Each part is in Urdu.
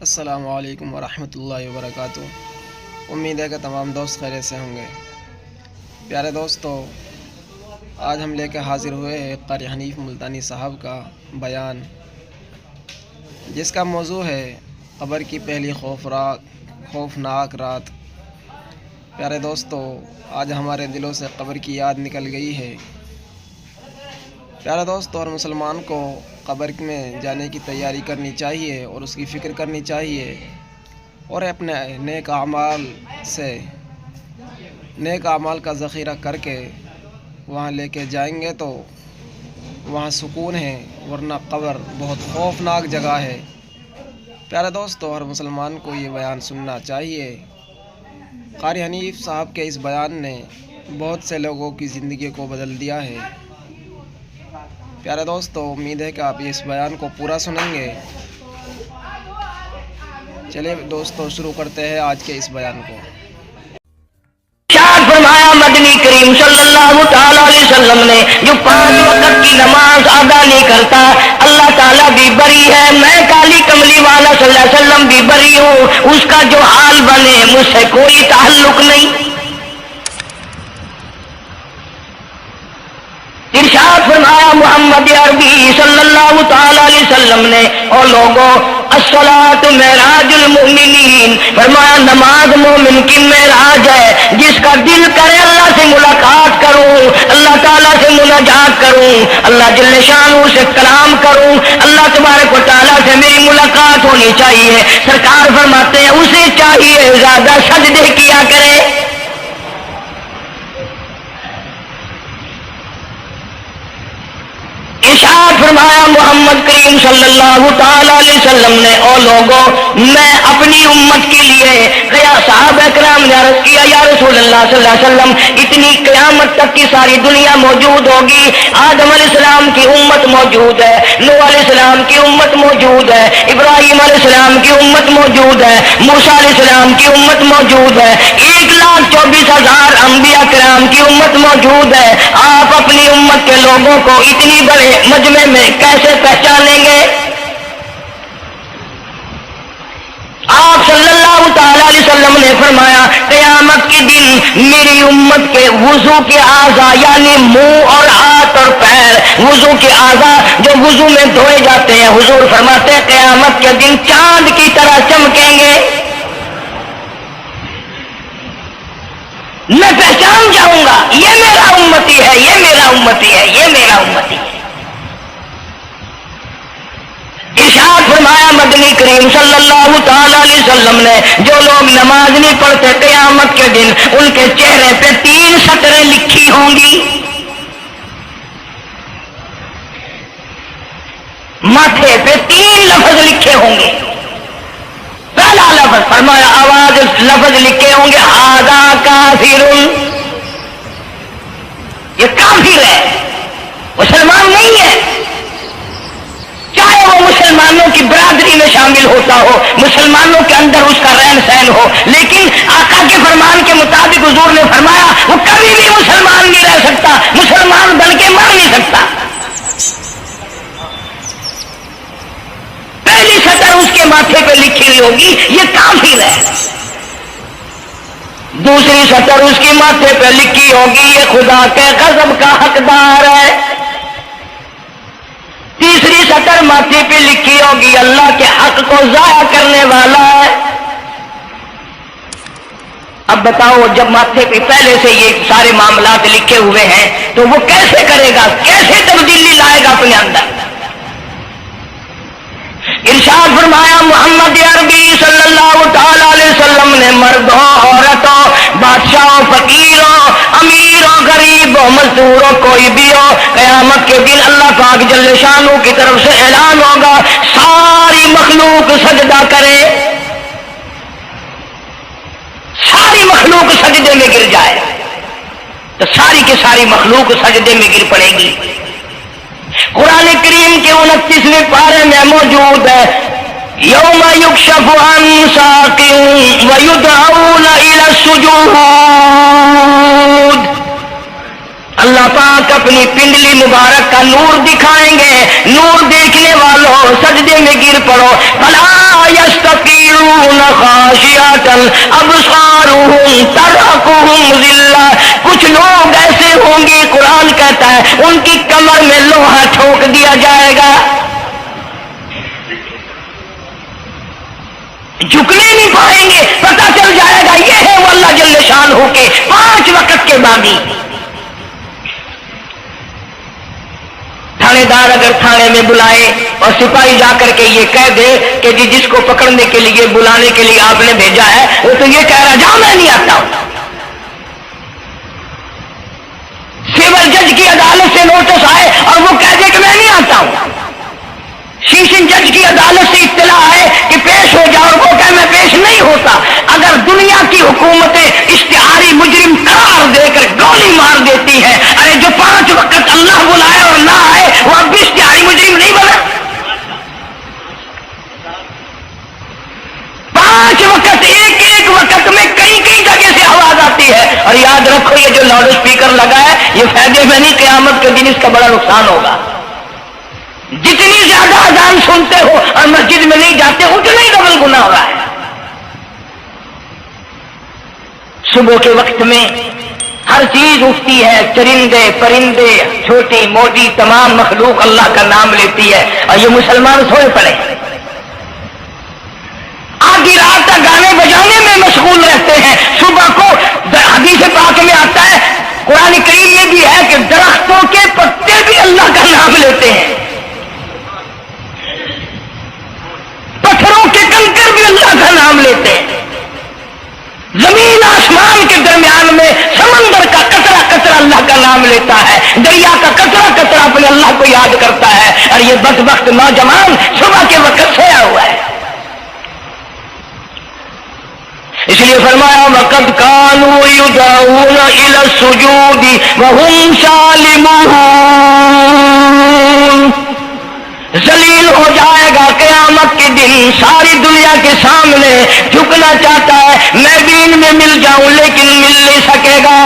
السلام علیکم ورحمۃ اللہ وبرکاتہ۔ امید ہے کہ تمام دوست خیریت سے ہوں گے۔ پیارے دوستو، آج ہم لے کے حاضر ہوئے ہیں قاری حنیف ملتانی صاحب کا بیان، جس کا موضوع ہے قبر کی پہلی خوفناک رات۔ پیارے دوستو، آج ہمارے دلوں سے قبر کی یاد نکل گئی ہے۔ پیارے دوستو، ہر مسلمان کو قبر میں جانے کی تیاری کرنی چاہیے اور اس کی فکر کرنی چاہیے، اور اپنے نیک اعمال کا ذخیرہ کر کے وہاں لے کے جائیں گے تو وہاں سکون ہے، ورنہ قبر بہت خوفناک جگہ ہے۔ پیارے دوستو، ہر مسلمان کو یہ بیان سننا چاہیے۔ قاری حنیف صاحب کے اس بیان نے بہت سے لوگوں کی زندگی کو بدل دیا ہے۔ پیارے دوستو، امید ہے کہ آپ اس بیان کو پورا سنیں گے۔ چلیے دوستو، شروع کرتے ہیں آج کے اس بیان کو۔ فرمایا مدنی کریم صلی اللہ تعالی علیہ وسلم نے جو 5 وقت کی نماز ادا نہیں کرتا، اللہ تعالیٰ بھی بری ہے، میں کالی کملی والا صلی اللہ علیہ وسلم بھی بری ہوں، اس کا جو حال بنے مجھ سے کوئی تعلق نہیں۔ ارشاد فرمایا محمد عربی صلی اللہ تعالی علیہ وسلم نے، اور لوگوں الصلاۃ معراج المؤمنین، فرمایا نماز مومن کی معراج ہے، جس کا دل کرے اللہ سے ملاقات کروں، اللہ تعالیٰ سے مناجات کروں، اللہ جل شانہ سے کلام کروں، اللہ تبارک و تعالیٰ سے میری ملاقات ہونی چاہیے۔ سرکار فرماتے ہیں اسے چاہیے زیادہ سجدے کیا کرے۔ ارشاد فرمایا محمد کریم صلی اللہ تعالی علیہ وسلم نے، اور لوگوں میں اپنی امت کے لیے صحابہ کرام نے عرض کیا یا رسول اللہ صلی اللہ علیہ وسلم، اتنی قیامت تک کی ساری دنیا موجود ہوگی، آدم علیہ السلام کی امت موجود ہے، نوح علیہ السلام کی امت موجود ہے، ابراہیم علیہ السلام کی امت موجود ہے، موسیٰ علیہ السلام کی امت موجود ہے، 1,24,000 انبیاء کرام کی امت موجود ہے، آپ اپنی امت کے لوگوں کو اتنی بڑے مجمع میں کیسے پہچانیں گے؟ آپ صلی اللہ تعالی علیہ وسلم نے فرمایا قیامت کے دن میری امت کے وضو کے اعضاء، یعنی منہ اور ہاتھ اور پیر، وضو کے اعضاء جو وضو میں دھوئے جاتے ہیں، حضور فرماتے ہیں قیامت کے دن چاند کی طرح چمکیں گے۔ میں پہچان جاؤں گا یہ میرا امتی ہے، یہ میرا امتی ہے، یہ میرا امتی ہے۔ ارشاد فرمایا مدنی کریم صلی اللہ تعالی علیہ وسلم نے، جو لوگ نماز نہیں پڑھتے قیامت کے دن ان کے چہرے پہ 3 سطریں لکھی ہوں گی، ماتھے پہ 3 لفظ لکھے ہوں گے۔ پہلا لفظ فرمایا آواز لفظ لکھے ہوں گے ھذا کافر، یہ کافر ہے، مسلمان نہیں ہے، چاہے وہ مسلمانوں کی برادری میں شامل ہوتا ہو، مسلمانوں کے اندر اس کا رہن سہن ہو، لیکن آقا کے فرمان کے مطابق حضور نے فرمایا وہ کبھی بھی مسلمان نہیں رہ سکتا، مسلمان بن کے مر نہیں سکتا۔ پہلی سطر اس کے ماتھے پہ لکھی ہوئی ہوگی یہ کافر ہے، دوسری سطر اس کے ماتھے پہ لکھی ہوگی یہ خدا کے غضب کا حقدار ہے، تیسری سطر ماتھے پہ لکھی ہوگی اللہ کے حق کو ضائع کرنے والا ہے۔ اب بتاؤ جب ماتھے پہ پہلے سے یہ سارے معاملات لکھے ہوئے ہیں تو وہ کیسے کرے گا، کیسے تبدیلی لائے گا اپنے اندر؟ ارشاد فرمایا محمد عربی صلی اللہ تعالی علیہ وسلم نے، مردوں عورتوں بادشاہوں فقیروں امیروں غریبوں مزدوروں کوئی بھی ہو، قیامت کے دن اللہ پاک جل شانہ کی طرف سے اعلان ہوگا ساری مخلوق سجدہ کرے، ساری مخلوق سجدے میں گر جائے تو ساری کی ساری مخلوق سجدے میں گر پڑے گی۔ قرآن کریم کے 29ویں پارے میں موجود ہے یوم یکشف عن ساق ویدعون الی السجود، اللہ پاک اپنی پنڈلی مبارک کا نور دکھائیں گے، نور دیکھنے والوں سجدے میں گر پڑو، فلا یستطیع خاشعۃ ابصارهم ترهقهم ذلہ. کچھ لوگ ایسے ہوں گے، قرآن کہتا ہے ان کی کمر میں لوہا ٹھوک دیا جائے گا، جھکنے نہیں پائیں گے. پتہ چل جائے گا یہ ہے وہ اللہ جل شانہ کے 5 وقت کے باغی. تھانے دار اگر تھانے میں بلائے اور سپاہی جا کر کے یہ کہہ دے کہ جی جس کو پکڑنے کے لیے بلانے کے لیے آپ نے بھیجا ہے وہ تو یہ کہہ رہا جاؤ میں نہیں آتا ہوں. سول جج کی عدالت سے نوٹس آئے اور وہ کہہ دے کہ میں نہیں آتا ہوں. سیشن جج کی عدالت سے اطلاع ہے کہ پیش ہو جاؤ اور وہ کہے میں پیش نہیں ہوتا. اگر دنیا کی حکومتیں اشتہاری مجرم قرار دے کر گولی مار دیتی ہیں، ارے جو 5 وقت اللہ بلائے اور نہ آئے وہ اب بھی اشتہاری مجرم نہیں بنا. 5 وقت ایک وقت میں کئی جگہ سے آواز آتی ہے. اور یاد رکھو یہ جو لاؤڈ اسپیکر لگا ہے یہ فائدے میں نہیں، قیامت کے دن اس کا بڑا نقصان ہوگا. جتنی زیادہ اذان سنتے ہو اور مسجد میں نہیں جاتے اتنا ہی ڈبل گناہ ہو رہا ہے. صبح کے وقت میں ہر چیز اٹھتی ہے، چرندے پرندے چھوٹی موٹی تمام مخلوق اللہ کا نام لیتی ہے اور یہ مسلمان سوئے پڑے آدھی رات تک گانے بجانے میں مشغول رہتے ہیں. صبح کو حدیث پاک میں آتا ہے، قرآن کریم میں بھی ہے کہ درختوں کے پتے بھی اللہ کا نام لیتے ہیں، پتھروں کے کنکر بھی اللہ کا نام لیتے ہیں. زمین آسمان کے درمیان میں سمندر کا قطرہ قطرہ اللہ کا نام لیتا ہے، دریا کا قطرہ قطرہ اپنے اللہ کو یاد کرتا ہے. اور یہ بدبخت نوجوان صبح کے وقت سویا ہوا ہے. اس لیے فرمایا وَقَدْ كَانُوا يُدْعَوْنَ إِلَى السُّجُودِ وَهُمْ سَالِمُونَ. ذلیل ہو جائے گا قیامت کے دن، ساری دنیا کے سامنے جھکنا چاہتا ہے میں بھی ان میں مل جاؤں لیکن مل نہیں سکے گا.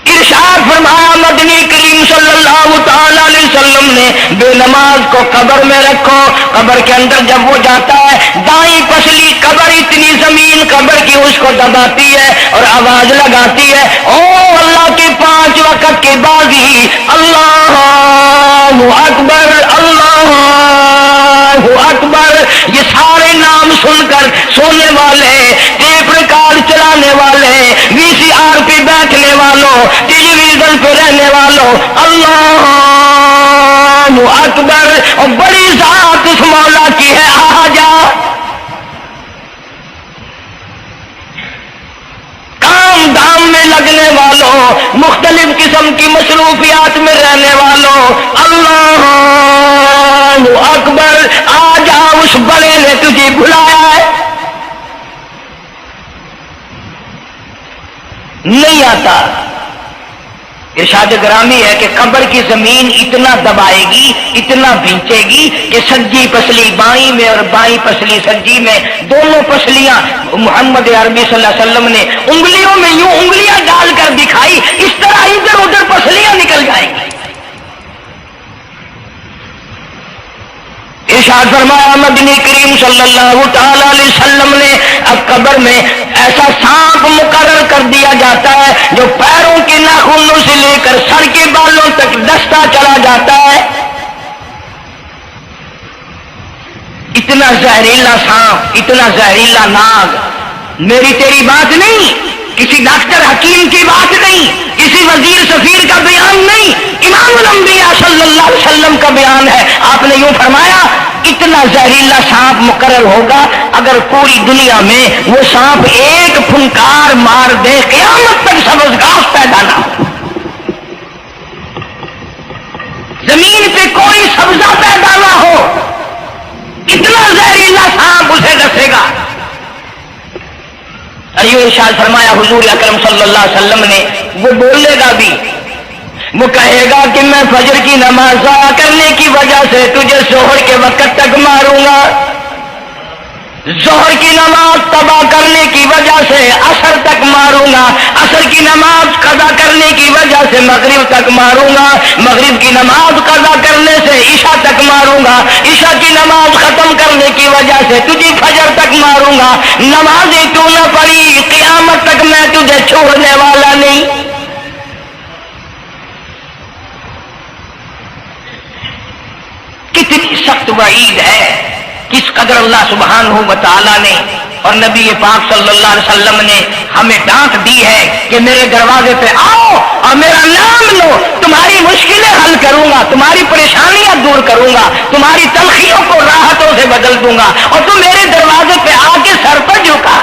ارشاد فرمایا مدنی کریم صلی اللہ تعالی علیہ وسلم نے بے نماز کو قبر میں رکھو. قبر کے اندر جب وہ جاتا ہے دائیں پسلی قبر اتنی زمین قبر کی اس کو دباتی ہے اور آواز لگاتی ہے او اللہ کے 5 وقت کے باغی اللہ اکبر اللہ اکبر. یہ سارے نام سن کر سونے والے، ٹیپ ریکارڈ چلانے والے، VCR پہ بیٹھنے والوں، ٹیلی ویژن پہ رہنے والوں اللہ اکبر. اور بڑی ذات اس مولا کی ہے آ جا. کام دام میں لگنے والوں، مختلف قسم کی مصروفیات میں رہنے والوں اللہ اکبر. آ جا اس بڑے نے تجھے بلایا ہے. نہیں آتا. ارشاد گرامی ہے کہ قبر کی زمین اتنا دبائے گی اتنا بھینچے گی کہ سجی پسلی بائیں میں اور بائیں پسلی سجی میں دونوں پسلیاں محمد عربی صلی اللہ علیہ وسلم نے انگلیوں میں یوں انگلیاں ڈال کر دکھائی، اس طرح ادھر ادھر پسلیاں نکل جائیں گی. ارشاد فرمایا مدنی کریم صلی اللہ تعالی علیہ وسلم نے اب قبر میں ایسا سانپ مقرر کر دیا جاتا ہے جو پیروں کے ناخنوں سے لے کر سر کے بالوں تک دستہ چلا جاتا ہے. اتنا زہریلا سانپ، اتنا زہریلا ناگ. میری تیری بات نہیں، کسی ڈاکٹر حکیم کی بات نہیں، کسی وزیر سفیر کا بیان نہیں، امام الانبیاء صلی اللہ علیہ وسلم کا بیان ہے. آپ نے یوں فرمایا اتنا زہریلا سانپ مقرر ہوگا اگر پوری دنیا میں وہ سانپ ایک پھنکار مار دے قیامت تک سبز گھاس پیدا نہ ہو، زمین پہ کوئی سبزہ پیدا نہ ہو، اتنا زہریلا سانپ اسے ڈسے گا. ایو ارشاد فرمایا حضور اکرم صلی اللہ علیہ وسلم نے وہ بولے گا بھی، وہ کہے گا کہ میں فجر کی نماز ضائع کرنے کی وجہ سے تجھے ظہر کے وقت تک ماروں گا، ظہر کی نماز تباہ کرنے کی وجہ سے عصر تک ماروں گا، عصر کی نماز قضا کرنے کی وجہ سے مغرب تک ماروں گا، مغرب کی نماز قضا کرنے سے عشاء تک ماروں گا، عشاء کی نماز ختم ختم کرنے کی وجہ سے تجھے فجر تک ماروں گا، نمازیں تو نہ پڑھی قیامت تک میں تجھے چھوڑنے والا نہیں۔ کتنی سخت وعید ہے، کس قدر اللہ سبحانہ و تعالیٰ نے اور نبی پاک صلی اللہ علیہ وسلم نے ہمیں ڈانٹ دی ہے کہ میرے دروازے پہ آؤ اور میرا نام لو، تمہاری مشکلیں حل کروں گا، تمہاری پریشانیاں دور کروں گا، تمہاری تلخیوں کو راحتوں سے بدل دوں گا، اور تم میرے دروازے پہ آ کے سر پر جھکا۔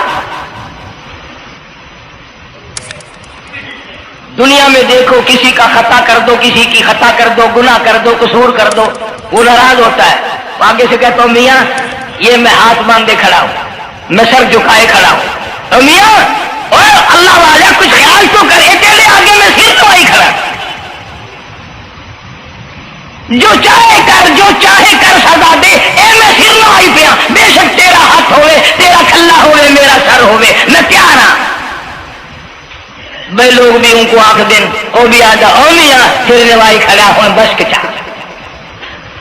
دنیا میں دیکھو، کسی کا خطا کر دو، کسی کی خطا کر دو، گناہ کر دو، قصور کر دو، وہ ناراض ہوتا ہے، آگے سے کہتا ہوں میاں یہ میں ہاتھ باندھے کھڑا ہوں، میں سر جھکائے کھڑا ہوں، اور میاں اور اللہ والا کچھ خیال تو کرے، تیرے آگے میں سر نوائی کھڑا، جو چاہے کر، جو چاہے کر سزا دے، اے میں سر نوائی پیا، بے شک تیرا ہاتھ ہوئے، تیرا کھلا ہوئے، میرا سر ہوئے، میں تیار ہاں۔ بھائی لوگ بھی ان کو آنکھ دیں، وہ بھی آ جا، او میاں سر نوائی کھڑا ہوں، بس کے چاہ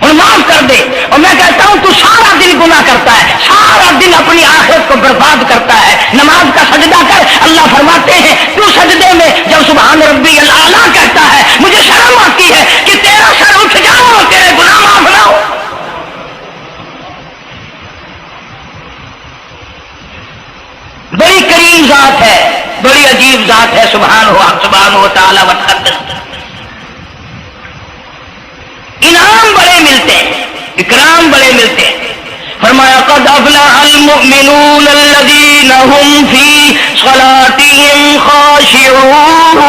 اور معاف کر دے۔ اور میں کہتا ہوں تو سارا دن گناہ کرتا ہے، سارا دن اپنی آخرت کو برباد کرتا ہے، نماز کا سجدہ کر، اللہ فرماتے ہیں تو سجدے میں جب سبحان ربی الاعلیٰ کہتا ہے مجھے شرم آتی ہے کہ تیرا سر اٹھ جاؤ اور تیرے گناہ معاف نہ ہو۔ بڑی کریم ذات ہے، بڑی عجیب ذات ہے، سبحانہ و تعالیٰ وتقدس۔ انعام بڑے ملتے ہیں، اکرام بڑے ملتے ہیں۔ فرمایا قد افلح المؤمنون الذین هم فی صلاتهم خاشعون۔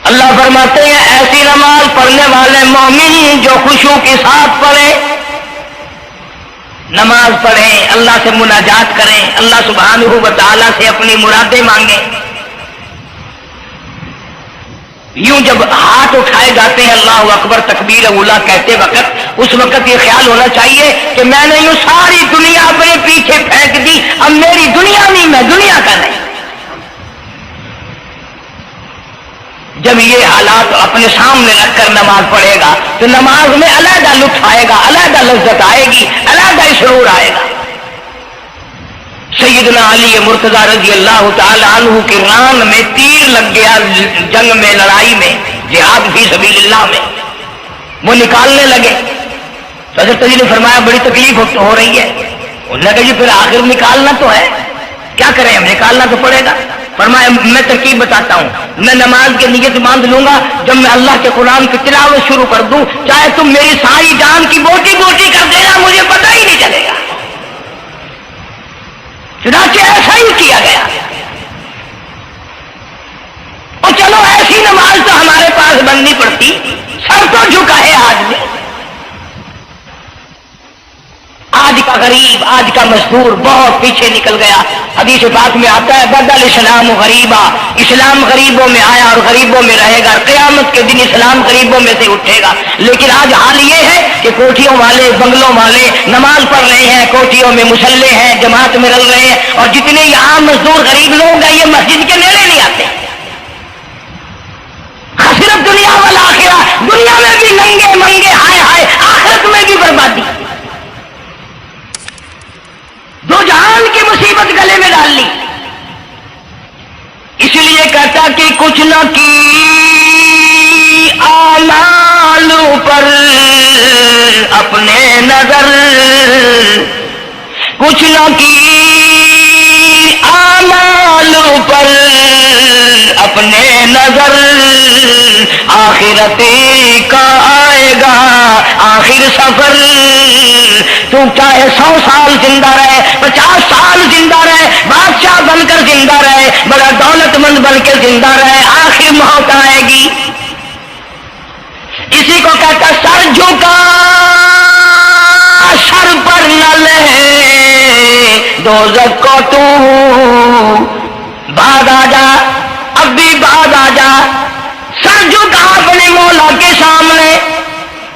اللہ فرماتے ہیں ایسی نماز پڑھنے والے مومن جو خشوع کے ساتھ پڑھے، نماز پڑھیں، اللہ سے مناجات کریں، اللہ سبحانہ و تعالیٰ سے اپنی مرادیں مانگیں۔ یوں جب ہاتھ اٹھائے جاتے ہیں اللہ اکبر تکبیر اولا کہتے وقت، اس وقت یہ خیال ہونا چاہیے کہ میں نے یوں ساری دنیا اپنے پیچھے پھینک دی، اب میری دنیا نہیں، میں دنیا کا نہیں۔ جب یہ حالات اپنے سامنے رکھ کر نماز پڑھے گا تو نماز میں علیحدہ لطف آئے گا، علیحدہ لذت آئے گی، علیحدہ سرور آئے گا۔ سیدنا علی مرتضیٰ رضی اللہ تعالی عنہ کے ران میں تیر لگ گیا، جنگ میں، لڑائی میں، جہاد فی سبیل اللہ میں، وہ نکالنے لگے تو حضرت علی نے فرمایا بڑی تکلیف ہو رہی ہے۔ انہوں نے کہا جی پھر آخر نکالنا تو ہے، کیا کریں ہم، نکالنا تو پڑے گا۔ فرمایا میں ترکیب بتاتا ہوں، میں نماز کی نیت باندھ لوں گا، جب میں اللہ کے قرآن کی تلاوت شروع کر دوں چاہے تم میری ساری جان کی بوٹی بوٹی کر دینا، مجھے پتہ ہی نہیں چلے گا۔ چنانچہ ایسا ہی کیا گیا۔ اور چلو ایسی نماز تو ہمارے پاس بننی پڑتی، سر تو جھکا ہے آدمی۔ آج کا غریب، آج کا مزدور بہت پیچھے نکل گیا۔ حدیث پاک میں آتا ہے بدل اسلام غریبا، اسلام غریبوں میں آیا اور غریبوں میں رہے گا، قیامت کے دن اسلام غریبوں میں سے اٹھے گا۔ لیکن آج حال یہ ہے کہ کوٹھیوں والے، بنگلوں والے نماز پڑھ رہے ہیں، کوٹھیوں میں مصلے ہیں، جماعت میں رل رہے ہیں، اور جتنے یہاں مزدور غریب لوگ ہیں یہ مسجد کے نیڑے نہیں آتے۔ خسرت دنیا والآخرہ، دنیا میں بھی ننگے منگے، ہائے ہائے، آخرت میں بھی بربادی، دو جہان کی مصیبت گلے میں ڈال لی۔ اس لیے کہتا کہ کچھ نہ کی اعمال پر اپنے نظر، کچھ نہ کی اعمال پر اپنے نظر، آخرت کا آئے گا آخر سفر۔ تو چاہے 100 سال زندہ رہے، 50 سال زندہ رہے، بادشاہ بن کر زندہ رہے، بڑا دولت مند بن کے زندہ رہے، آخر موت آئے گی۔ اسی کو کہتا سر جھکا سر پر نہ لے دوزخ کو تو بعد آ جا، اب بھی بعد آ جا، سر جھکا اپنے مولا کے سامنے۔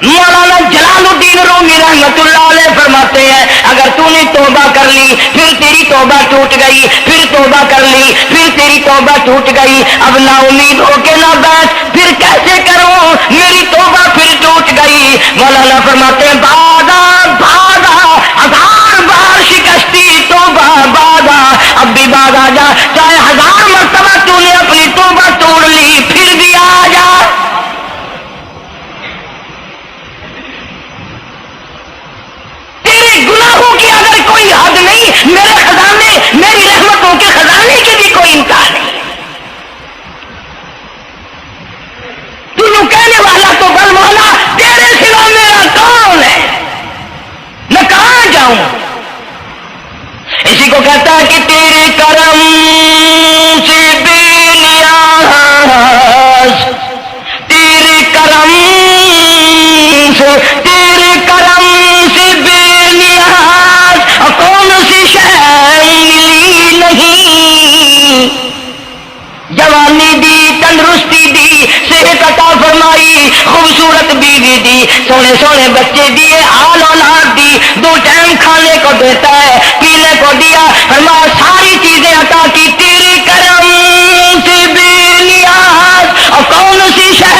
مولانا جلال الدین رومی رحمت اللہ علیہ فرماتے ہیں اگر تو نے توبہ کر لی پھر تیری توبہ ٹوٹ گئی، پھر توبہ کر لی پھر تیری توبہ ٹوٹ گئی، اب نا امید ہو کے نہ بیٹھ، پھر کیسے کروں، میری توبہ پھر ٹوٹ گئی۔ مولانا فرماتے ہیں بعد میرے خزانے، میری رحمتوں کے خزانے کی بھی کوئی انکار نہیں. تو کہنے والا تو بل مولا تیرے سوا میرا کون ہے، میں کہاں جاؤں. اسی کو کہتا ہے کہ تیرے کرم سے بے نیاز، تیرے کرم سے بے نیاز، اور کون سی شے ملی نہیں. جوانی دی، تندرستی دی، صحت عطا فرمائی، خوبصورت بیوی دی، سونے سونے بچے دیے، آل اولاد دی، 2 ٹائم کھانے کو دیتا ہے، پینے کو دیا، فرمایا ساری چیزیں عطا کی. تیرے کرم سے بے نیاز، اور کون سی شے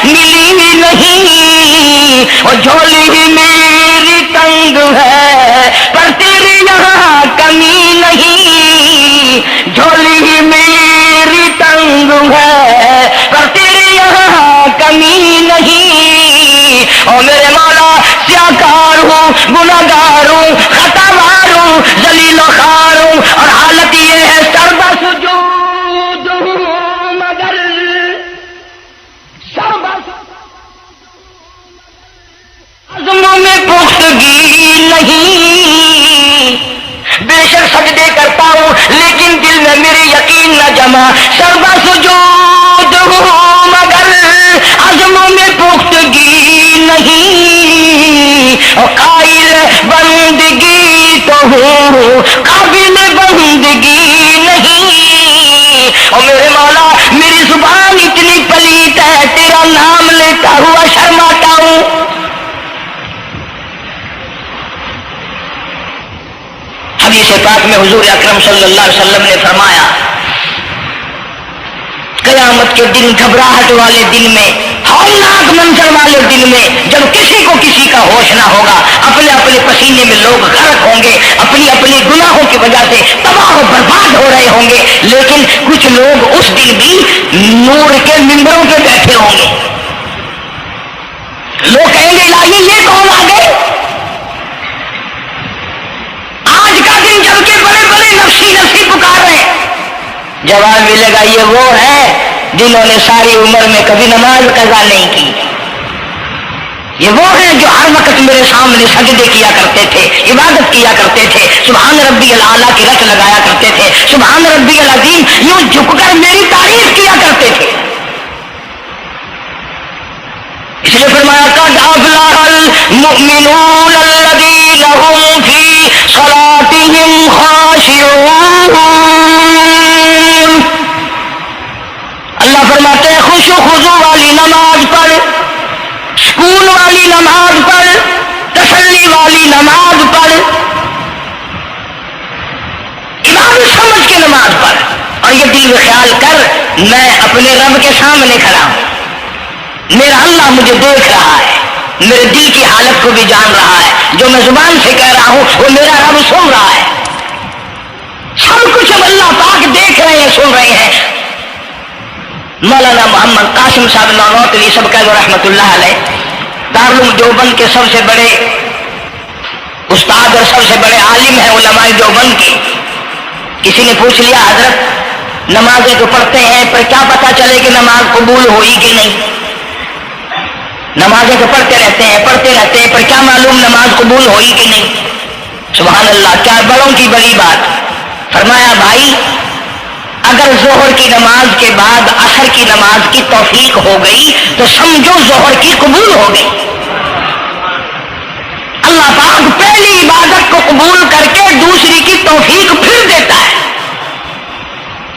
ملی نہیں. اور جھولی بھی میری تنگ ہے پر تیرے یہاں کمی نہیں. جھولی ہی میری تنگ ہے پر تیرے یہاں کمی نہیں. اور میرے مولا سیاکار ہوں، گناہگار ہوں، خطا مار ہوں، ذلیل و خوار ہوں، اور حالت یہ ہے سربہ سجود ہوں مگر سربہ عزموں میں پختگی نہیں. بے شک سجدے کرتا ہوں لیکن دل میں میرے یقین نہ جمع. سربہ سجود ہوں مگر عزموں میں پختگی نہیں. اور قائل بندگی تو ہوں، قابل بندگی نہیں. اور میرے مولا میری زبان اتنی پلیت ہے، تیرا نام لیتا ہوا شرماتا ہوں. حدیث پاک میں حضور اکرم صلی اللہ علیہ وسلم نے فرمایا قیامت کے دن، گھبراہٹ والے دن میں، ہولناک منظر والے دن میں، جب کسی کو کسی کا ہوش نہ ہوگا، اپنے اپنے پسینے میں لوگ غرق ہوں گے، اپنی اپنی گناہوں کی وجہ سے تباہ و برباد ہو رہے ہوں گے، لیکن کچھ لوگ اس دن بھی نور کے ممبروں پہ بیٹھے ہوں گے. لوگ کہیں گے الہی یہ کون آ گئے؟ آج کا دن جب کے بڑے بڑے نفسی نفسی پکار رہے ہیں. جواب ملے گا یہ وہ ہے جنہوں نے ساری عمر میں کبھی نماز قضا نہیں کی. یہ وہ ہیں جو ہر وقت میرے سامنے سجدے کیا کرتے تھے، عبادت کیا کرتے تھے، سبحان ربی الاعلیٰ کی رٹ لگایا کرتے تھے، سبحان ربی العظیم یوں جھک کر میری تعریف کیا کرتے تھے. اس لیے فرمایا قد افلح المؤمنون الذین هم فی صلاتهم خاشعون. اللہ فرماتے ہیں خوش و خضوع والی نماز پڑھ، سکون والی نماز پڑھ، تسلی والی نماز پڑھ، عبادت سمجھ کے نماز پڑھ. اور یہ دل میں خیال کر میں اپنے رب کے سامنے کھڑا ہوں، میرا اللہ مجھے دیکھ رہا ہے، میرے دل کی حالت کو بھی جان رہا ہے، جو میں زبان سے کہہ رہا ہوں وہ میرا رب سن رہا ہے. سب کچھ اب اللہ پاک دیکھ رہے ہیں، سن رہے ہیں. مولانا محمد قاسم صاحب نانوتوی سب کا رحمۃ اللہ علیہ دارالعلوم دیوبند کے سب سے بڑے استاد اور سب سے بڑے عالم ہیں علماء دیوبند کی. کسی نے پوچھ لیا حضرت نمازیں تو پڑھتے ہیں پر کیا پتا چلے کہ نماز قبول ہوئی کہ نہیں؟ نمازیں تو پڑھتے رہتے ہیں پر کیا معلوم نماز قبول ہوئی کہ نہیں؟ سبحان اللہ، کیا بڑوں کی بڑی بات. فرمایا بھائی اگر ظہر کی نماز کے بعد عصر کی نماز کی توفیق ہو گئی تو سمجھو ظہر کی قبول ہو گئی. اللہ پاک پہلی عبادت کو قبول کر کے دوسری کی توفیق پھر دیتا ہے.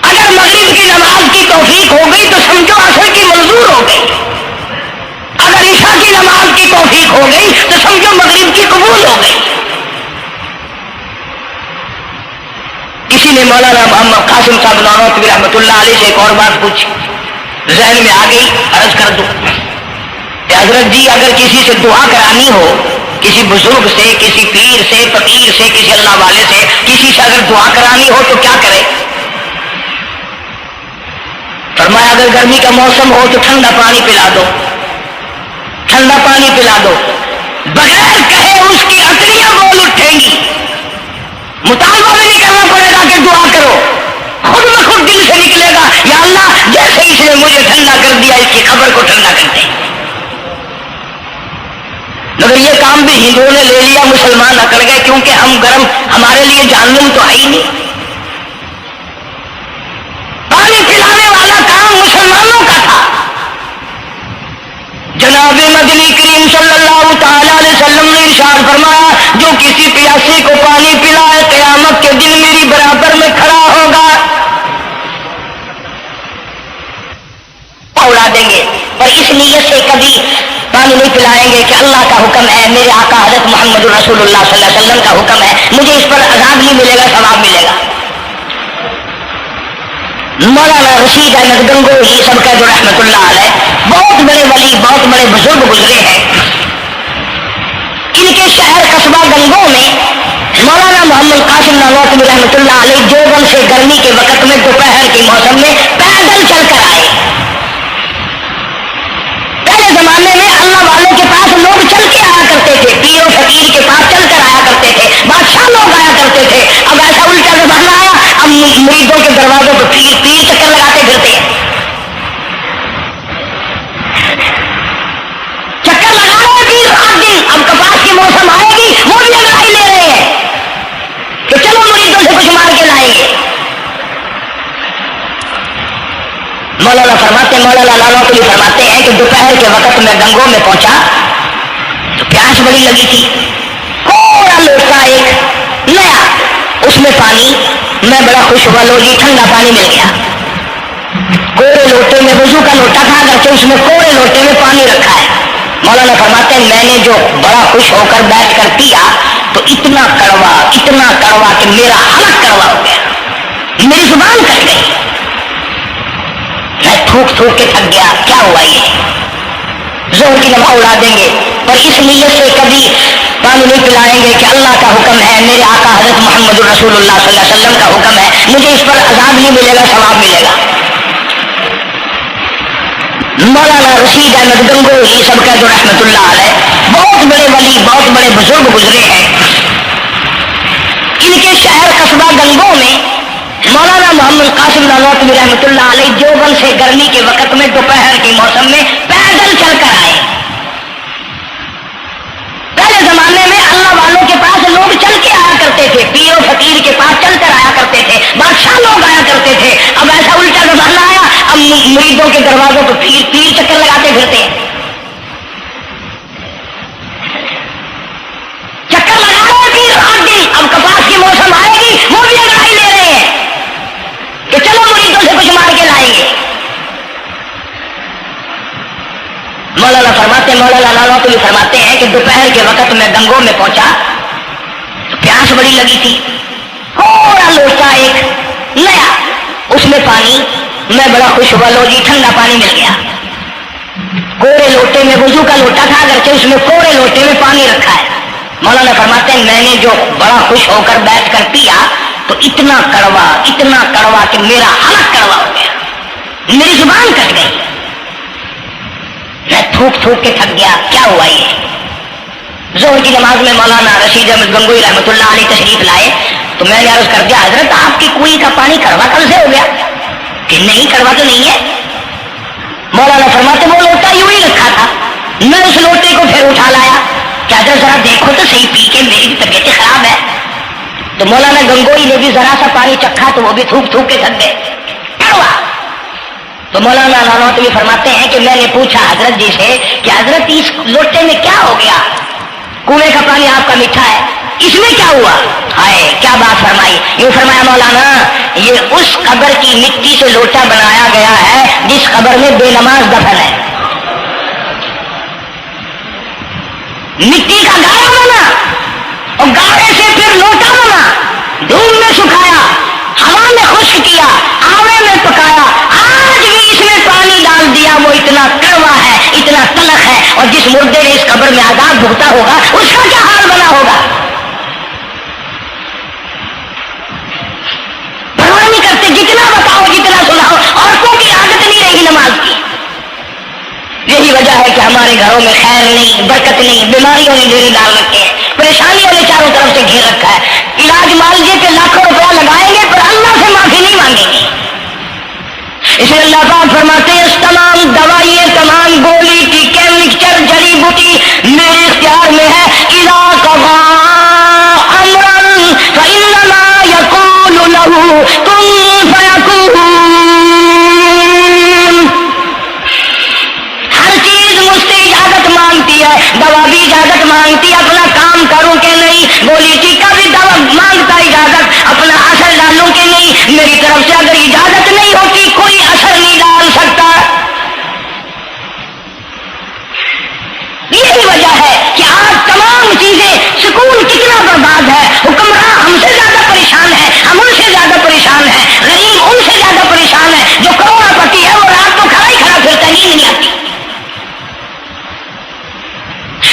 اگر مغرب کی نماز کی توفیق ہو گئی تو سمجھو عصر کی منظور ہو گئی. اگر عشاء کی نماز کی توفیق ہو گئی تو سمجھو مغرب کی قبول ہو گئی. کسی نے مولانا محمد قاسم صاحب نانوتوی رحمۃ اللہ علیہ سے ایک اور بات پوچھی، ذہن میں آ گئی، عرض کر دوں کہ حضرت جی اگر کسی سے دعا کرانی ہو، کسی بزرگ سے، کسی پیر سے، فقیر سے، کسی اللہ والے سے، کسی سے اگر دعا کرانی ہو تو کیا کرے؟ فرمایا اگر گرمی کا موسم ہو تو ٹھنڈا پانی پلا دو، ٹھنڈا پانی پلا دو، بغیر کہے اس کی اکڑیاں بول اٹھیں گی. مطالبہ بھی نہیں کرنا پڑے گا کہ دعا کرو، خود بخود دل سے نکلے گا یا اللہ جیسے اس نے مجھے ٹھنڈا کر دیا اس کی قبر کو ٹھنڈا کر دے۔ مگر یہ کام بھی ہندوؤں نے لے لیا، مسلمان اکڑ گئے کیونکہ ہم گرم، ہمارے لیے جہنم تو ہے ہی نہیں۔ پانی پلانے والا کام مسلمانوں کا تھا۔ جناب مدنی کریم صلی اللہ تعالی علیہ وسلم نے ارشاد فرمایا جو کسی پیاسے کو پانی پلائے قیامت کے دن میری برابر میں کھڑا ہوگا، اڑا دیں گے، اور اس نیت سے کبھی پانی نہیں پلائیں گے کہ اللہ کا حکم ہے، میرے آقا حضرت محمد رسول اللہ صلی اللہ علیہ وسلم کا حکم ہے، مجھے اس پر عذاب نہیں ملے گا، ثواب ملے گا۔ مولانا رشید احمد گنگوہی سب کا جو رحمت اللہ علیہ، بہت بڑے ولی، بہت بڑے بزرگ گزرے ہیں۔ ان کے شہر قصبہ گنگو میں مولانا محمد قاسم نانوتوی رحمت اللہ علیہ دیوبند سے گرمی کے وقت میں دوپہر کے موسم میں پیدل چل کر آئے۔ پہلے زمانے میں اللہ والوں کے پاس لوگ چل کے آیا کرتے تھے، پیر و فقیر کے پاس چل کر آیا کرتے تھے، بادشاہ لوگ آیا کرتے تھے۔ اب ایسا الٹا زمانہ آیا، اب مریدوں کے دروازوں پہ پیر چکر لگاتے پھرتے ہیں، چکر لگا رہے ہیں پیر رات دن۔ اب کپاس کی موسم آئے گی وہ بھی لڑائی لے رہے ہیں کہ چلو مریدوں سے کچھ مار کے لائیں گے۔ مولانا نانوتوی فرماتے ہیں کہ دوپہر کے وقت میں گنگو میں پہنچا تو پیاس بڑی لگی تھی، تھوڑا لوٹا ایک نیا، اس میں پانی، میں بڑا خوش ہوا، لو جی ٹھنڈا پانی مل گیا۔ کوڑے لوٹے میں، وضو کا لوٹا تھا اگرچہ اس میں کوڑے لوٹے میں پانی رکھا ہے۔ مولانا فرماتے ہیں میں نے جو بڑا خوش ہو کر بیٹھ کر پیا تو اتنا کڑوا کہ میرا حلق کڑوا ہو گیا، میری زبان کٹ گئی، میں تھوک کے تھک گیا۔ کیا ہوا یہ؟ زہر کی نماز اڑا دیں گے، اور اس نیت سے کبھی پانی نہیں پلائیں گے کہ اللہ کا حکم ہے، میرے آقا حضرت محمد رسول اللہ صلی اللہ علیہ وسلم کا حکم ہے، مجھے اس پر عذاب نہیں ملے گا، ثواب ملے گا۔ مولانا رشید احمد گنگوہی سب کا جو رحمت اللہ علیہ، بہت بڑے ولی، بہت بڑے بزرگ گزرے ہیں۔ ان کے شہر قصبہ گنگو میں مولانا محمد قاسم نانوتوی رحمت اللہ علیہ دیوبند سے گرمی کے وقت میں دوپہر کے موسم میں پیدل چل کر آئے۔ پہلے زمانے میں اللہ والوں کے پاس لوگ چل کے آیا کرتے تھے، پیر و فقیر کے پاس چل کر آیا کرتے تھے، بادشاہ لوگ آیا کرتے تھے۔ اب ایسا الٹا زمانہ آیا، اب مریدوں کے دروازوں پہ پیر چکر لگاتے پھرتے ہیں، چکر لگا رہے پیر رات دن۔ اب کپاس کی موسم آئے گی وہ بھی لڑائی لے رہے ہیں کہ چلو مریدوں سے کچھ مار کے لائیں گے۔ مولانا نانوتوی فرماتے ہیں کہ دوپہر کے وقت میں گنگو میں پہنچا تو پیاس بڑی لگی تھی، تھوڑا لوٹا ایک نیا، اس میں پانی، میں بڑا خوش ہوا، لو جی ٹھنڈا پانی مل گیا۔ کوڑے لوٹے میں، وضو کا لوٹا تھا اگرچہ اس میں کوڑے لوٹے میں پانی رکھا ہے۔ مولانا فرماتے ہیں میں نے جو بڑا خوش ہو کر بیٹھ کر پیا تو اتنا کڑوا کہ میرا حلق کڑوا ہو گیا، میری زبان کٹ گئی، میں تھوک کے تھک گیا۔ کیا ہوا یہ؟ ظہر کی نماز میں مولانا رشید احمد گنگوہی رحمت اللہ علیہ تشریف لائے تو میں نے عرض کر دیا حضرت آپ کی کنویں کا پانی کڑوا کل سے ہو گیا؟ کہ نہیں کڑوا تو نہیں ہے۔ مولانا فرماتے وہ لوٹا یوں ہی رکھا تھا، میں اس لوٹے کو پھر اٹھا لایا کہ حضرت ذرا دیکھو تو صحیح، پی کے میری بھی طبیعت خراب ہے۔ تو مولانا گنگوہی نے بھی ذرا سا پانی چکھا تو وہ بھی تھوک کے تھک گئے، کڑوا۔ تو مولانا نانوتوی فرماتے ہیں کہ میں نے پوچھا حضرت جی سے کہ حضرت اس لوٹے میں کیا ہو گیا؟ کنویں کا پانی آپ کا میٹھا ہے، اس میں کیا ہوا؟ ہائے کیا بات فرمائی! یہ فرمایا مولانا یہ اس قبر کی مٹی سے لوٹا بنایا گیا ہے جس قبر میں بے نماز دفن ہے۔ مٹی کا گاڑا بنا اور گاڑے سے پھر لوٹا بنا، دھوپ میں سکھایا، ہوا میں خشک کیا، آوے میں پکایا، آج بھی اس میں پانی ڈال دیا، وہ اتنا کڑوا ہے، اتنا تلخ ہے، اور جس مردے نے اس قبر میں عذاب بھگتا ہوگا اس کا کیا حال بنا ہوگا؟ پرواہ نہیں کرتے، جتنا بتاؤ جتنا سناؤ، عورتوں کی عادت نہیں رہی نماز کی۔ یہی وجہ ہے کہ ہمارے گھروں میں خیر نہیں، برکت نہیں، بیماریوں نے ڈیرے ڈال رکھے ہیں، پریشانیوں نے چاروں طرف سے گھیر رکھا ہے۔ علاج معالجے کے لاکھوں روپیہ لگائیں گے پر اللہ سے معافی نہیں مانگیں گے. اسے اللہ پاک فرماتے ہیں اس تمام دوائیں تمام گولی کی مکسچر جڑی بوٹی میرے اختیار میں ہے. اذا قضا امرا فانما یقول له کن فیکون. ہر چیز مجھ سے اجازت مانگتی ہے. دوا بھی اجازت مانگتی ہے اپنا کام کروں کہ نہیں. گولی ٹیکا بھی دوا مانگتا اجازت اپنا اثر ڈالوں کہ نہیں. میری طرف سے اگر اجازت نہیں ہوتی کوئی اثر نہیں ڈال سکتا. یہی وجہ ہے کہ آج تمام چیزیں سکون کتنا برباد ہے. حکمراں ہم سے زیادہ پریشان ہے, ہم ان سے زیادہ پریشان ہے. غریب ان سے زیادہ پریشان ہے. جو کروڑا پتی ہے وہ رات کو کھڑا ہی کھڑا پھرتا, نیند نہیں آتی.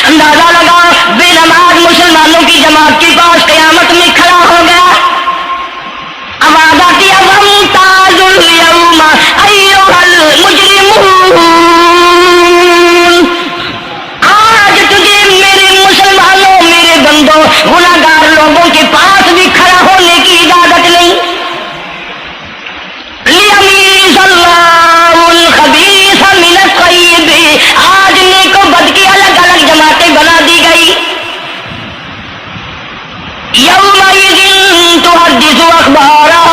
اندازہ لگا بے نماز مسلمانوں کی جماعت کے پاس قیامت میں کھڑا ہو گیا. آواز آتی ہے وامتاز الیوم ایھا المجرمون. آج تجھے میرے مسلمانوں میرے بندوں گناہگار لوگوں کے پاس بھی کھڑا ہونے کی اجازت نہیں. لیمیز اللہ الخبیث من الطیب. آج نیک و بد کی الگ الگ جماعتیں بنا دی گئی. یومئذ تحدث اخبارها.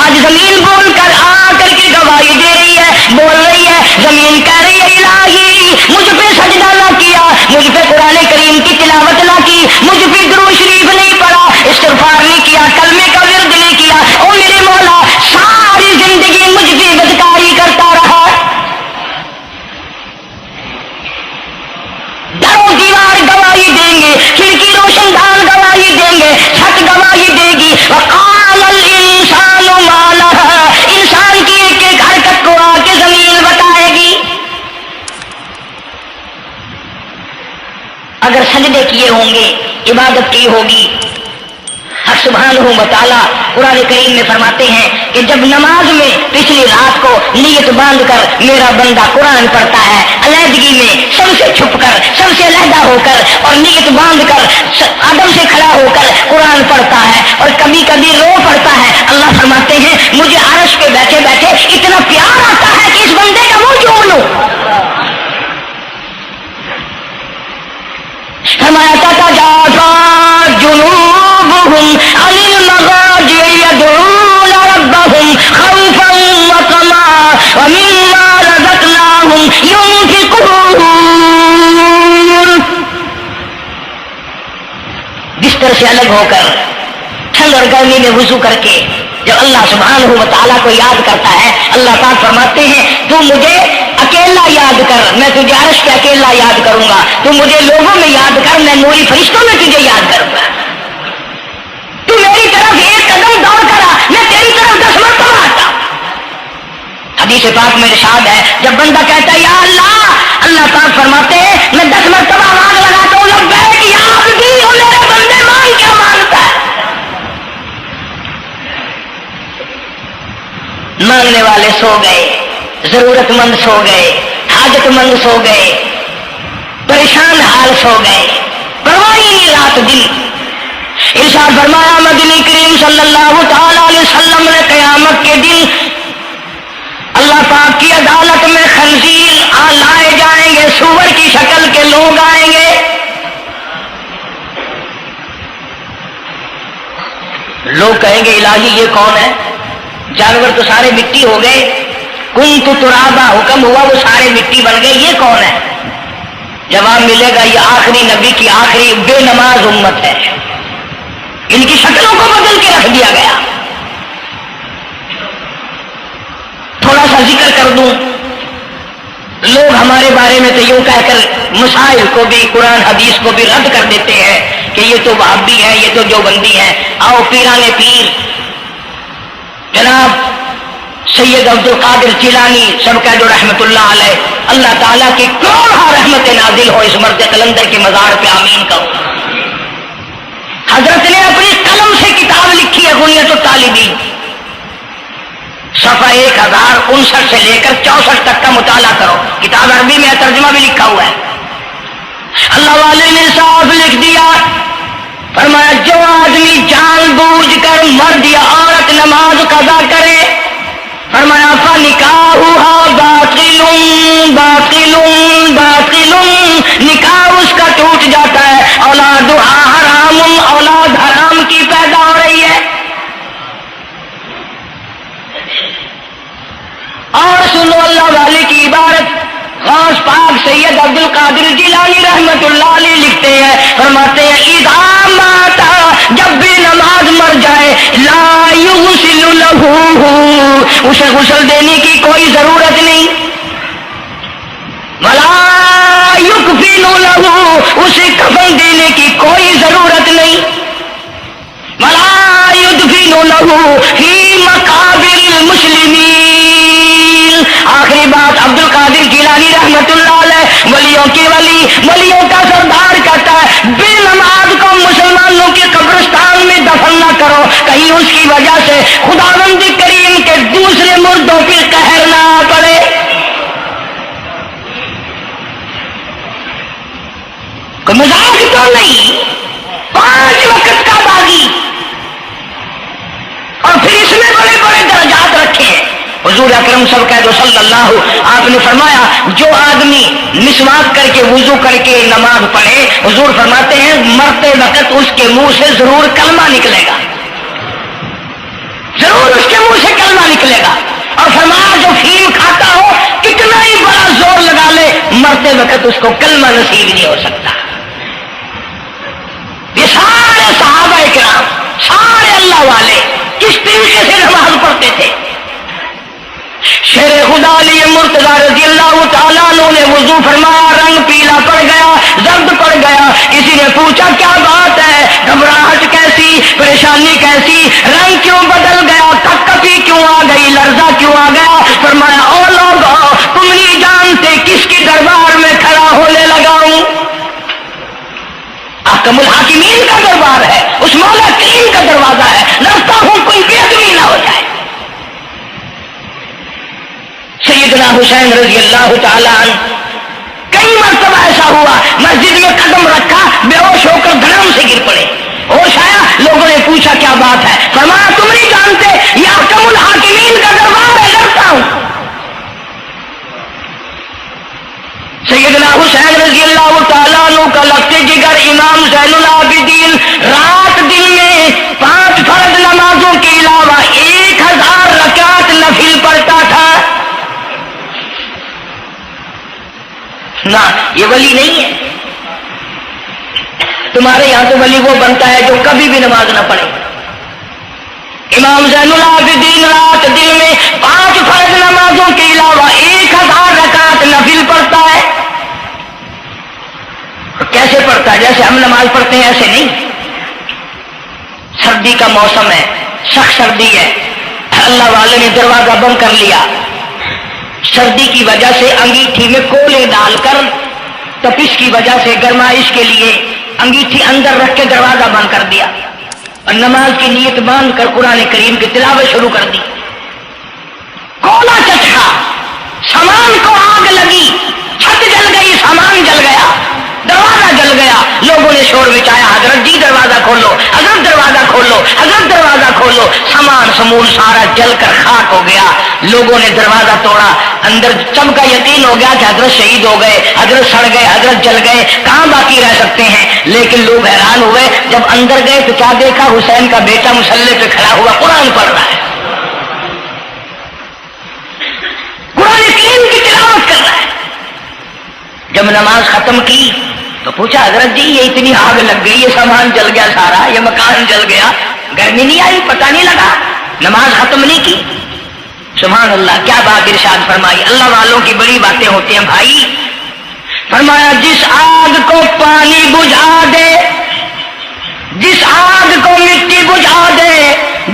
آج زمین بول کر آ کر کے گواہی دے رہی ہے, بول رہی ہے. زمین کہہ رہی ہے الہی مجھ پہ سجدہ نہ کیا, مجھ پہ قرآن کریم کی تلاوت نہ کی, مجھ پہ درود شریف نہیں پڑھا, استغفار نہیں کیا, کلمے کا ورد نہیں کیا. او میرے مولا ساری زندگی مجھ پہ بدکاری کرتا رہا. دروں دیوار گواہی دیں گے, کھڑکی روشن دان گواہی دیں گے, چھت گواہی دے گی. وقال الانسان ما لها. انسان کی ایک ایک حرکت کو آ کے زمین بتائے گی. اگر سجدے کیے ہوں گے, عبادت کی ہوگی. حق سبحانہ و تعالیٰ قرآن کریم میں فرماتے ہیں کہ جب نماز میں پچھلی رات کو نیت باندھ کر میرا بندہ قرآن پڑھتا ہے, علیحدگی میں سب سے چھپ کر سب سے علیحدہ ہو کر اور نیت باندھ کر ادب سے کھڑا ہو کر قرآن پڑھتا ہے اور کبھی کبھی رو پڑھتا ہے, اللہ فرماتے ہیں مجھے عرش پہ بیٹھے بیٹھے اتنا پیار آتا ہے کہ اس بندے کا منہ چوم لوں. فرمایا تتجافى جنوبهم عن المضاجع يدعون ربهم خوفا وطمعا ومما رزقناهم ينفقون. بستر سے الگ ہو کر ٹھنڈ اور گرمی میں وضو کر کے جب اللہ سبحانہ و تعالیٰ کو یاد کرتا ہے, اللہ پاک فرماتے ہیں تو مجھے اکیلا یاد کر, میں تجھے عرش پہ اکیلا یاد کروں گا. تو مجھے لوگوں میں یاد کر, میں نوری فرشتوں میں تجھے یاد کروں گا. تو میری طرف ایک قدم دوڑ کر آ, میں تیری طرف 10 مرتبہ آتا. حدیث پاک میں ارشاد ہے جب بندہ کہتا ہے یا اللہ, اللہ پاک فرماتے ہیں میں 10 مرتبہ آواز لگاتا ہوں لبیک یا عبدی. اور میرے بندے مان کیا مانگتا ہے. مانگنے والے سو گئے, ضرورت مند سو گئے, حاجت مند سو گئے, پریشان حال سو گئے, پرواہ ہی نہیں رات دن. ارشاد فرمایا مدنی کریم صلی اللہ تعالی علیہ وسلم نے قیامت کے دن اللہ پاک کی عدالت میں خنزیر لائے جائیں گے, سور کی شکل کے لوگ آئیں گے. لوگ کہیں گے الہی یہ کون ہے, جانور تو سارے مٹی ہو گئے, کنت ترابا حکم ہوا وہ سارے مٹی بن گئے, یہ کون ہے؟ جواب ملے گا یہ آخری نبی کی آخری بے نماز امت ہے, ان کی شکلوں کو بدل کے رکھ دیا گیا. تھوڑا سا ذکر کر دوں, لوگ ہمارے بارے میں تو یوں کہہ کر مسائل کو بھی قرآن حدیث کو بھی رد کر دیتے ہیں کہ یہ تو وہابی ہے, یہ تو دیوبندی ہے. آؤ پیران پیر جناب سید عبد القادر جیلانی سب کا جو رحمت اللہ علیہ, اللہ تعالیٰ کی کروڑ رحمت نازل ہو اس مرد قلندر کے مزار پہ, آمین کہو. حضرت نے اپنی قلم سے کتاب لکھی ہے غنیت الطالبین, صفحہ 1059 سے لے کر 64 تک کا مطالعہ کرو, کتاب عربی میں ترجمہ بھی لکھا ہوا ہے. اللہ والے نے صاف لکھ دیا, فرمایا جو آدمی جان بوجھ کر مرد یا عورت نماز قضا کرے، فرمایا فَنِكَاحُهَا بَاطِلٌ بَاطِلٌ بَاطِلٌ، نکاح اس کا ٹوٹ جاتا ہے، اولادها حرام، اولاد حرام کی پیدا ہو رہی ہے۔ اور سنو اللہ والے کی عبارت، غوث پاک سید عبد القادر جیلانی رحمت اللہ علیہ لکھتے ہیں، فرماتے ہیں اذا مات، جب بھی نماز مر جائے، لا یغسل لہ، اسے غسل دینے کی کوئی ضرورت نہیں، ولا یکفن لہ، اسے کفن دینے کی کوئی ضرورت نہیں، ولا یدفن لہ فی مقابر المسلمین۔ آخری بات عبد القادر جیلانی رحمت اللہ علیہ، ولیوں کی ولی، ولیوں کا سردار کہتا ہے بے نماز کو مسلمانوں کے قبرستان میں دفن نہ کرو، کہیں اس کی وجہ سے خداوند کریم کے دوسرے مردوں پر قہر نہ پڑے۔ کوئی مذاق تو نہیں، 5 وقت کا باغی، اور پھر اس میں بڑے بڑے درجات رکھے ہیں۔ حضور اکرم صلی اللہ، آپ نے فرمایا جو آدمی مسواک کر کے وضو کر کے نماز پڑھے، حضور فرماتے ہیں مرتے وقت اس کے منہ سے ضرور کلمہ نکلے گا، ضرور اس کے منہ سے کلمہ نکلے گا، اور فرمایا جو فیم کھاتا ہو کتنا ہی بڑا زور لگا لے، مرتے وقت اس کو کلمہ نصیب نہیں ہو سکتا۔ یہ سارے صحابہ کرام، سارے اللہ والے کس طریقے سے نماز پڑھتے تھے۔ شیر خدا علی مرتضیٰ رضی اللہ تعالیٰ عنہ نے وضو فرمایا، رنگ پیلا پڑ گیا، زرد پڑ گیا، کسی نے پوچھا کیا بات ہے، گھبراہٹ کیسی، پریشانی کیسی، رنگ کیوں بدل گیا، کپی کیوں آ گئی، لرزہ کیوں آ گیا؟ فرمایا او لوگو، تم نہیں جانتے کس کے دربار میں کھڑا ہونے لگا ہوں، احکم الحاکمین کا دربار ہے، اس مولا کریم کا دروازہ ہے، لڑتا ہوں کوئی بے ادبی نہ ہو جائے۔ سیدنا حسین رضی اللہ تعالیٰ عنہ کئی مرتبہ ایسا ہوا، مسجد میں قدم رکھا، بے ہوش ہو کر دھڑام سے گر پڑے، ہوش آیا، لوگوں نے پوچھا کیا بات ہے، فرمایا تم نہیں جانتے یہ احکم الحاکمین کا دربار ہے، ڈرتا ہوں۔ سیدنا حسین رضی اللہ تعالیٰ عنہ کا لگتے جگر امام زین العابدین رات دن میں 5 فرض نمازوں کے علاوہ 1000 رکعت نفل پڑھتا تھا۔ نہ یہ ولی نہیں ہے، تمہارے یہاں تو ولی وہ بنتا ہے جو کبھی بھی نماز نہ پڑھے۔ امام زین العابدین رات دن میں 5 فرض نمازوں کے علاوہ 1000 رکعت نفل پڑھتا ہے۔ کیسے پڑھتا ہے؟ جیسے ہم نماز پڑھتے ہیں ایسے نہیں، سردی کا موسم ہے، سخت سردی ہے، اللہ والے نے دروازہ بند کر لیا، سردی کی وجہ سے انگیٹھی میں کولے ڈال کر تپش کی وجہ سے گرمائش کے لیے انگیٹھی اندر رکھ کے دروازہ بند کر دیا، اور نماز کی نیت باندھ کر قرآن کریم کی تلاوت شروع کر دی۔ کولا چچا، سامان کو آگ لگی، چھت جل گئی، سامان جل گیا، دروازہ جل گیا، لوگوں نے شور مچایا، حضرت جی دروازہ کھولو، حضرت دروازہ کھولو، حضرت دروازہ کھولو، سامان سمون سارا جل کر خاک ہو گیا۔ لوگوں نے دروازہ توڑا، اندر سب کا یقین ہو گیا کہ حضرت شہید ہو گئے، حضرت سڑ گئے، حضرت جل گئے، کہاں باقی رہ سکتے ہیں؟ لیکن لوگ حیران ہوئے، جب اندر گئے تو کیا دیکھا؟ حسین کا بیٹا مصلی پہ کھڑا ہوا قرآن پڑھ رہا ہے، قرآن کریم کی تلاوت کر رہا ہے۔ جب نماز ختم کی تو پوچھا حضرت جی یہ اتنی آگ لگ گئی، یہ سامان جل گیا سارا، یہ مکان جل گیا، گرمی نہیں آئی، پتہ نہیں لگا، نماز ختم نہیں کی؟ سبحان اللہ، کیا بات ارشاد فرمائی! اللہ والوں کی بڑی باتیں ہوتی ہیں بھائی۔ فرمایا جس آگ کو پانی بجھا دے، جس آگ کو مٹی بجھا دے،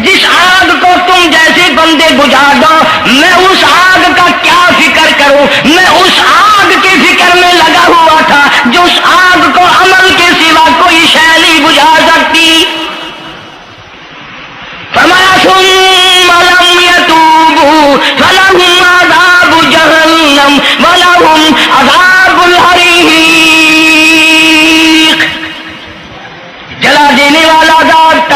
جس آگ کو تم جیسے بندے بجھا دو، میں اس آگ کا کیا فکر کروں؟ میں اس آگ کی فکر میں لگا ہوا تھا جو اس آگ کو عمل کے سوا کوئی شے نہیں بجھا سکتی۔ فرمایا ثم لم يتوبوا فلهم عذاب جہنم ولهم عذاب الحریق، جلا دینے والا عذاب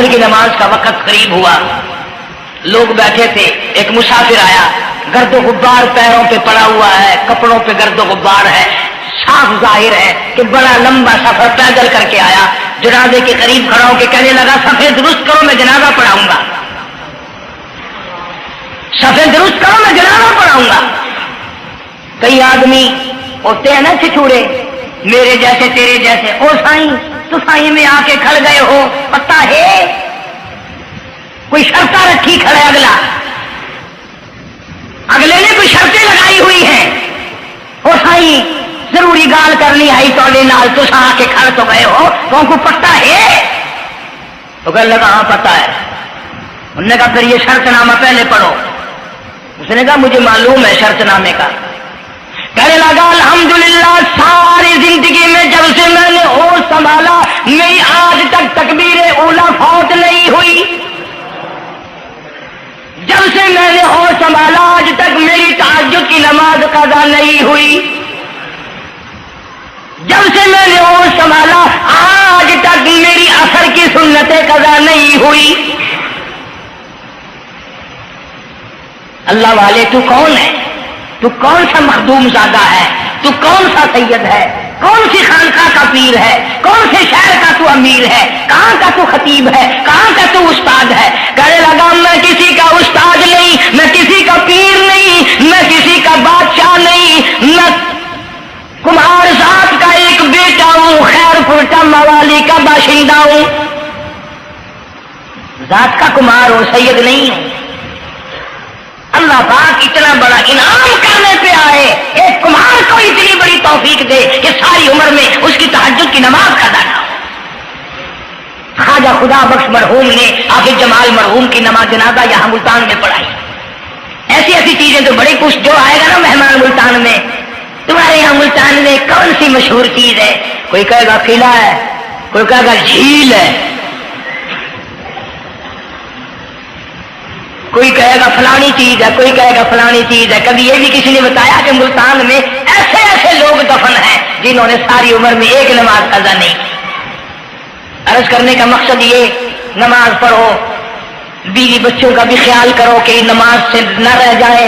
عصر کی نماز کا وقت قریب ہوا، لوگ بیٹھے تھے، ایک مسافر آیا، گرد و غبار پیروں پہ پڑا ہوا ہے، کپڑوں پہ گرد و غبار ہے، صاف ظاہر ہے کہ بڑا لمبا سفر پیدل کر کے آیا۔ جنازے کے قریب کھڑا ہو کے کہنے لگا صفیں درست کرو میں جنازہ پڑھاؤں گا، صفیں درست کرو میں جنازہ پڑھاؤں گا۔ کئی آدمی ہوتے ہیں نا چھچوڑے، میرے جیسے تیرے جیسے، او سائیں تو سائیں میں آ کے کھڑ گئے ہو، پتہ ہے کوئی شرطیں رکھی کھڑے، اگلے نے کوئی شرطیں لگائی ہوئی ہیں، او سائیں ضروری گال کرنی آئی توڑے نال تو آ کے کھڑ تو گئے ہو، تو کو پتہ ہے؟ تو کہنے لگا ہاں پتہ ہے۔ انہوں نے کہا پھر یہ شرط نامہ پہلے پڑھو۔ اس نے کہا مجھے معلوم ہے شرط نامے کا۔ کہنے لگا الحمدللہ ساری زندگی میں جب سے میں نے ہوش سنبھالا میری آج تک تکبیر اولا فوت نہیں ہوئی، جب سے میں نے ہوش سنبھالا آج تک میری تہجد کی نماز قضا نہیں ہوئی، جب سے میں نے ہوش سنبھالا آج تک میری عصر کی سنتیں قضا نہیں ہوئی۔ اللہ والے تو کون ہے؟ تو کون سا مخدوم زادہ ہے؟ تو کون سا سید ہے؟ کون سی خانقاہ کا پیر ہے؟ کون سے شہر کا تو امیر ہے؟ کہاں کا تو خطیب ہے؟ کہاں کا تو استاد ہے؟ کہنے لگا میں کسی کا استاد نہیں، میں کسی کا پیر نہیں، میں کسی کا بادشاہ نہیں، میں کمہار ذات کا ایک بیٹا ہوں، خیر پور موالی کا باشندہ ہوں، ذات کا کمہار ہوں، سید نہیں ہوں۔ اللہ پاک اتنا بڑا انعام کرنے پہ آئے، ایک کمہار کو اتنی بڑی توفیق دے کہ ساری عمر میں اس کی تہجد کی نماز قضا نہ ہو۔ خواجہ خدا بخش مرحوم نے حافظ جمال مرحوم کی نماز جنازہ یہاں ملتان میں پڑھائی۔ ایسی ایسی چیزیں تو بڑی کچھ، جو آئے گا نا مہمان ملتان میں، تمہارے یہاں ملتان میں کون سی مشہور چیز ہے؟ کوئی کہے گا قلعہ ہے، کوئی کہے گا جھیل ہے، کوئی کہے گا فلانی چیز ہے، کوئی کہے گا فلانی چیز ہے۔ کبھی یہ بھی کسی نے بتایا کہ ملتان میں ایسے ایسے لوگ دفن ہیں جنہوں نے ساری عمر میں ایک نماز قضا نہیں کی۔ عرض کرنے کا مقصد یہ، نماز پڑھو، بیوی بچوں کا بھی خیال کرو کہ نماز سے نہ رہ جائے،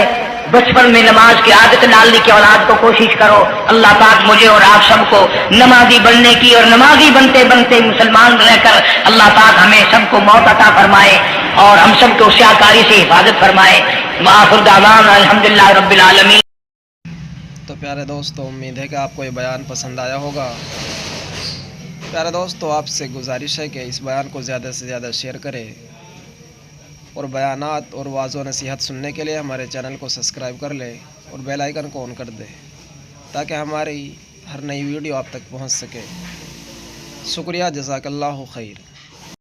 بچپن میں نماز کی عادت ڈالنے کی اولاد کو کوشش کرو۔ اللہ پاک مجھے اور آپ سب کو نمازی بننے کی اور نمازی بنتے بنتے مسلمان رہ کر اللہ پاک ہمیں سب کو موت عطا فرمائے اور ہم سب کو سیاکاری سے حفاظت فرمائے۔ وآخر دعوانا الحمدللہ رب العالمین۔ تو پیارے دوستو، امید ہے کہ آپ کو یہ بیان پسند آیا ہوگا۔ پیارے دوستو، آپ سے گزارش ہے کہ اس بیان کو زیادہ سے زیادہ شیئر کریں اور بیانات اور واعظ و نصیحت سننے کے لیے ہمارے چینل کو سبسکرائب کر لیں اور بیل آئیکن کو آن کر دیں تاکہ ہماری ہر نئی ویڈیو آپ تک پہنچ سکے۔ شکریہ، جزاک اللہ خیر۔